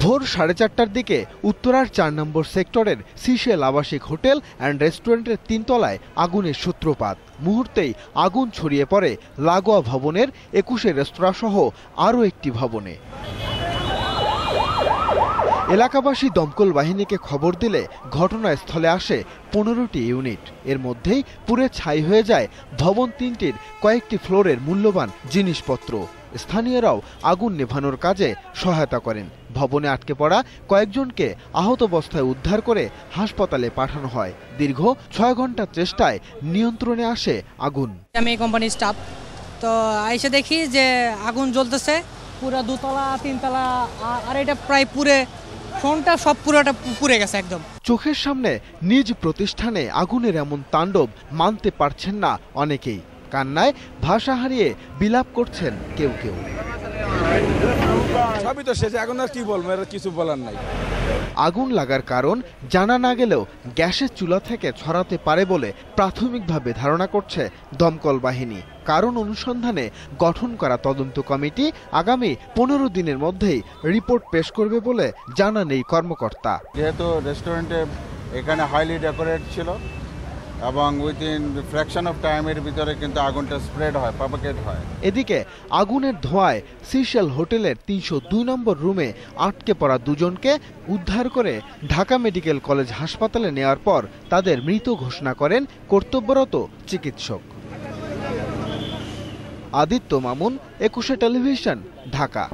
ভোর 4:30টার দিকে উত্তরার 4 নম্বর সেক্টরের সিশেল আবাসিক হোটেল অ্যান্ড রেস্টুরেন্টের 3 তলায় আগুনের সূত্রপাত। মুহূর্তেই আগুন ছড়িয়ে পড়ে লাগোয়া ভবনের 21 রেস্তোরাঁ সহ আরও একটি ভবনে। এলাকাবাসী দমকল বাহিনীকে খবর দিলে ঘটনাস্থলে আসে 15টি ইউনিট। এর মধ্যেই পুড়ে ছাই হয়ে যায় ভবন 3টির কয়েকটি ফ্লোরের মূল্যবান জিনিসপত্র। স্থানীয়রাও আগুন নেভানোর কাজে সহায়তা করেন। ভবনে আটকে পড়া কয়েকজনকে আহত অবস্থায় উদ্ধার করে হাসপাতালে পাঠানো হয়। দীর্ঘ 6 ঘন্টার চেষ্টায় নিয়ন্ত্রণে আসে আগুন। আমি কোম্পানির স্টাফ, তো এসে দেখি যে আগুন জ্বলতেছে পুরো 2 তলা 3 তলা, আর এটা প্রায় ফ্রন্টটা সব পুরোটা পুড়ে গেছে একদম। চোখের সামনে নিজ প্রতিষ্ঠানে আগুনের এমন তাণ্ডব মানতে পারছেন না অনেকেই। কান্নায় ভাষা হারিয়ে বিলাপ করছেন কেউ কেউ। সবই তো শেষে, এখন আর কি বলবো, এর কিছু বলার নাই। আগুন লাগার কারণ জানা না গেলেও গ্যাসের চুলা থেকে ছড়াতে পারে বলে প্রাথমিকভাবে ধারণা করছে দমকল বাহিনী। কারণ অনুসন্ধানে গঠন করা তদন্ত কমিটি আগামী 15 দিনের মধ্যেই রিপোর্ট পেশ করবে বলে জানান এই কর্মকর্তা। যেহেতু রেস্টুরেন্টে এখানে হাইলি ডেকোরেট ছিল এবং উইদিন ফ্র্যাকশন অফ টাইমের ভিতরে কিন্তু আগুনটা স্প্রেড হয়, প্রপাগেট হয়। এদিকে আগুনের ধোঁয়ায় সিশেল হোটেলের 302 নম্বর রুমে আটকে পড়া দুজনকে উদ্ধার করে ঢাকা মেডিকেল কলেজ হাসপাতালে নেওয়ার পর তাদের মৃত ঘোষণা করেন কর্তব্যরত চিকিৎসক। আদিত্য মামুন, 21 টেলিভিশন, ঢাকা।